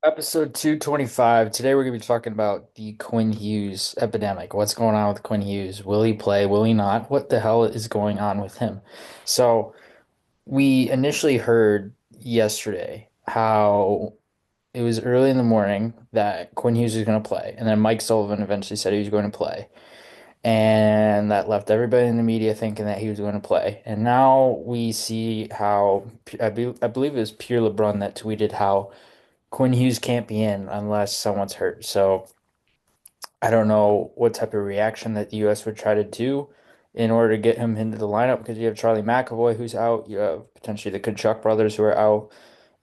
Episode 225. Today we're going to be talking about the Quinn Hughes epidemic. What's going on with Quinn Hughes? Will he play? Will he not? What the hell is going on with him? So, we initially heard yesterday how it was early in the morning that Quinn Hughes was going to play, and then Mike Sullivan eventually said he was going to play. And that left everybody in the media thinking that he was going to play. And now we see how I believe it was Pierre LeBrun that tweeted how Quinn Hughes can't be in unless someone's hurt. So I don't know what type of reaction that the U.S. would try to do in order to get him into the lineup because you have Charlie McAvoy who's out, you have potentially the Kachuk brothers who are out,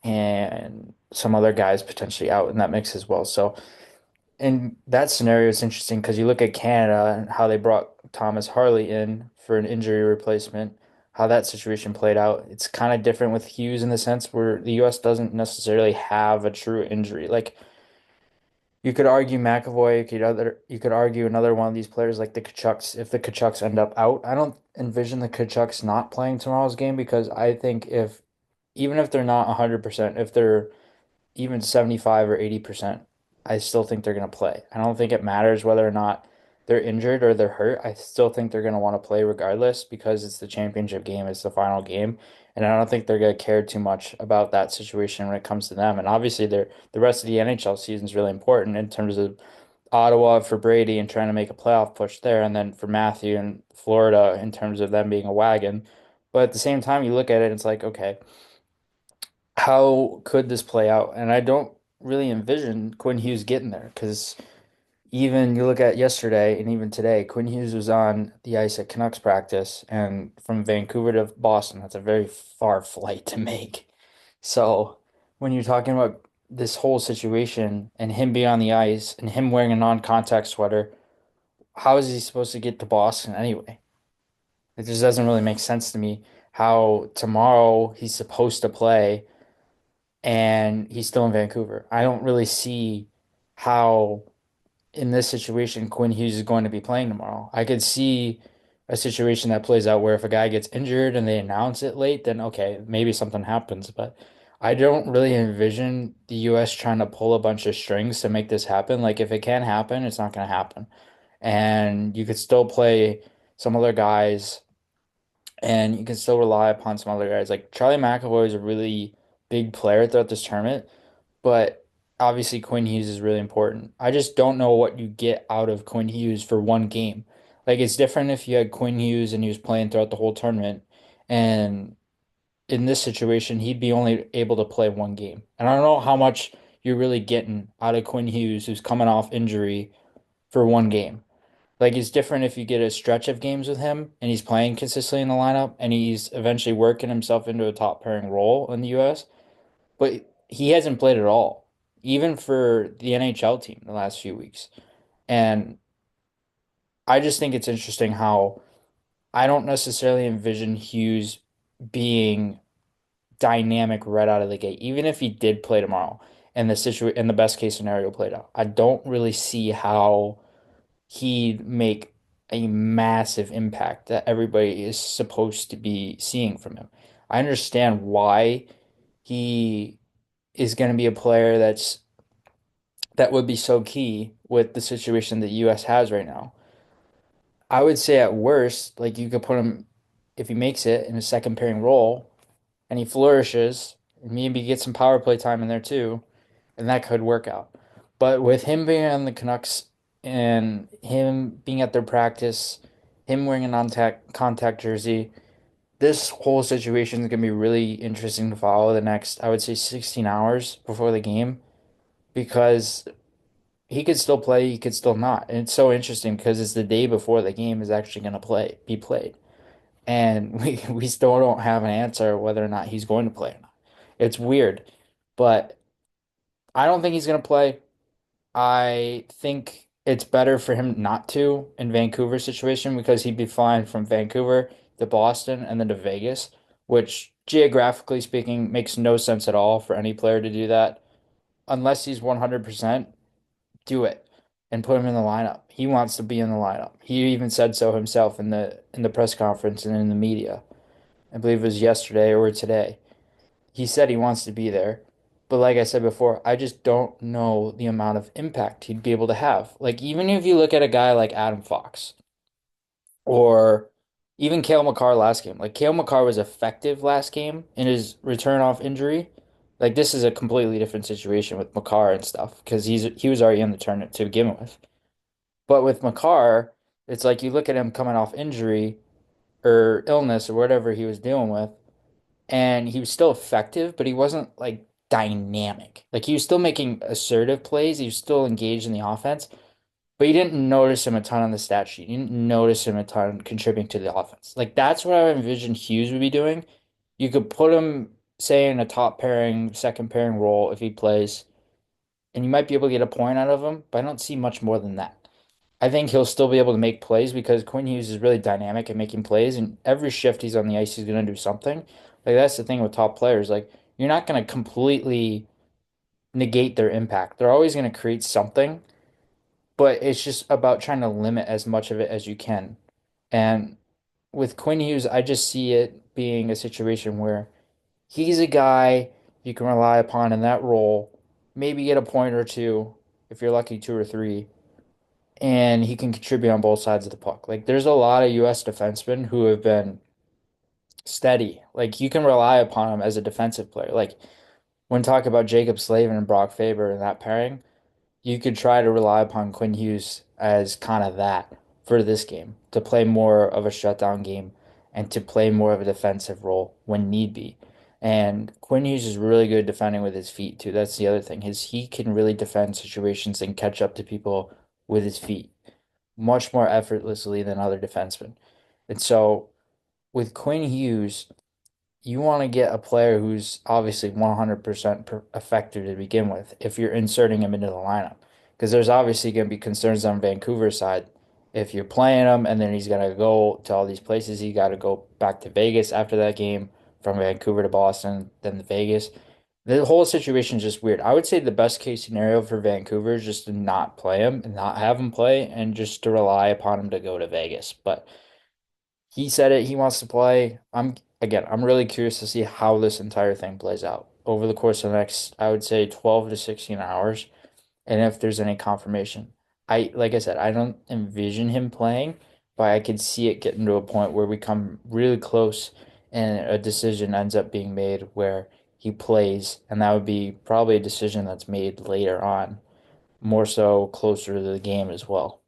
and some other guys potentially out in that mix as well. So in that scenario, it's interesting because you look at Canada and how they brought Thomas Harley in for an injury replacement, how that situation played out. It's kind of different with Hughes in the sense where the U.S. doesn't necessarily have a true injury. Like you could argue McAvoy, you could argue another one of these players like the Kachucks, if the Kachucks end up out. I don't envision the Kachucks not playing tomorrow's game because I think if even if they're not 100%, if they're even 75 or 80%, I still think they're going to play. I don't think it matters whether or not they're injured or they're hurt. I still think they're going to want to play regardless because it's the championship game, it's the final game. And I don't think they're going to care too much about that situation when it comes to them. And obviously, the rest of the NHL season is really important in terms of Ottawa for Brady and trying to make a playoff push there, and then for Matthew and Florida in terms of them being a wagon. But at the same time, you look at it, it's like, okay, how could this play out? And I don't really envision Quinn Hughes getting there because even you look at yesterday and even today, Quinn Hughes was on the ice at Canucks practice, and from Vancouver to Boston, that's a very far flight to make. So when you're talking about this whole situation and him being on the ice and him wearing a non-contact sweater, how is he supposed to get to Boston anyway? It just doesn't really make sense to me how tomorrow he's supposed to play and he's still in Vancouver. I don't really see how in this situation Quinn Hughes is going to be playing tomorrow. I could see a situation that plays out where if a guy gets injured and they announce it late, then okay, maybe something happens. But I don't really envision the US trying to pull a bunch of strings to make this happen. Like if it can happen, it's not going to happen. And you could still play some other guys and you can still rely upon some other guys. Like Charlie McAvoy is a really big player throughout this tournament, but obviously Quinn Hughes is really important. I just don't know what you get out of Quinn Hughes for one game. Like it's different if you had Quinn Hughes and he was playing throughout the whole tournament, and in this situation he'd be only able to play one game. And I don't know how much you're really getting out of Quinn Hughes who's coming off injury for one game. Like it's different if you get a stretch of games with him and he's playing consistently in the lineup and he's eventually working himself into a top pairing role in the US. But he hasn't played at all, even for the NHL team the last few weeks. And I just think it's interesting how I don't necessarily envision Hughes being dynamic right out of the gate, even if he did play tomorrow and the best case scenario played out. I don't really see how he'd make a massive impact that everybody is supposed to be seeing from him. I understand why he is going to be a player that would be so key with the situation that US has right now. I would say at worst, like you could put him if he makes it in a second pairing role and he flourishes, and maybe get some power play time in there too, and that could work out. But with him being on the Canucks and him being at their practice, him wearing a non-contact jersey, this whole situation is going to be really interesting to follow the next, I would say, 16 hours before the game because he could still play, he could still not. And it's so interesting because it's the day before the game is actually going to be played. And we still don't have an answer whether or not he's going to play or not. It's weird, but I don't think he's going to play. I think it's better for him not to in Vancouver's situation because he'd be flying from Vancouver to Boston and then to Vegas, which geographically speaking makes no sense at all for any player to do that unless he's 100%. Do it and put him in the lineup. He wants to be in the lineup. He even said so himself in the press conference and in the media. I believe it was yesterday or today. He said he wants to be there. But like I said before, I just don't know the amount of impact he'd be able to have. Like even if you look at a guy like Adam Fox or even Cale Makar last game, like Cale Makar was effective last game in his return off injury. Like this is a completely different situation with Makar and stuff because he was already in the tournament to begin with. But with Makar, it's like you look at him coming off injury or illness or whatever he was dealing with, and he was still effective, but he wasn't like dynamic. Like he was still making assertive plays, he was still engaged in the offense, but you didn't notice him a ton on the stat sheet. You didn't notice him a ton contributing to the offense. Like that's what I envisioned Hughes would be doing. You could put him, say, in a top pairing, second pairing role if he plays, and you might be able to get a point out of him, but I don't see much more than that. I think he'll still be able to make plays because Quinn Hughes is really dynamic at making plays, and every shift he's on the ice, he's going to do something. Like that's the thing with top players. Like you're not going to completely negate their impact. They're always going to create something, but it's just about trying to limit as much of it as you can. And with Quinn Hughes, I just see it being a situation where he's a guy you can rely upon in that role, maybe get a point or two if you're lucky, two or three, and he can contribute on both sides of the puck. Like there's a lot of US defensemen who have been steady. Like you can rely upon him as a defensive player. Like when talk about Jacob Slavin and Brock Faber and that pairing, you could try to rely upon Quinn Hughes as kind of that for this game to play more of a shutdown game and to play more of a defensive role when need be. And Quinn Hughes is really good defending with his feet too. That's the other thing. He can really defend situations and catch up to people with his feet much more effortlessly than other defensemen. And so with Quinn Hughes, you want to get a player who's obviously 100% effective to begin with if you're inserting him into the lineup. Because there's obviously going to be concerns on Vancouver's side. If you're playing him and then he's going to go to all these places, he got to go back to Vegas after that game, from Vancouver to Boston, then to Vegas. The whole situation is just weird. I would say the best case scenario for Vancouver is just to not play him and not have him play and just to rely upon him to go to Vegas. But he said it, he wants to play. I'm really curious to see how this entire thing plays out over the course of the next, I would say 12 to 16 hours, and if there's any confirmation. Like I said, I don't envision him playing, but I could see it getting to a point where we come really close and a decision ends up being made where he plays, and that would be probably a decision that's made later on, more so closer to the game as well.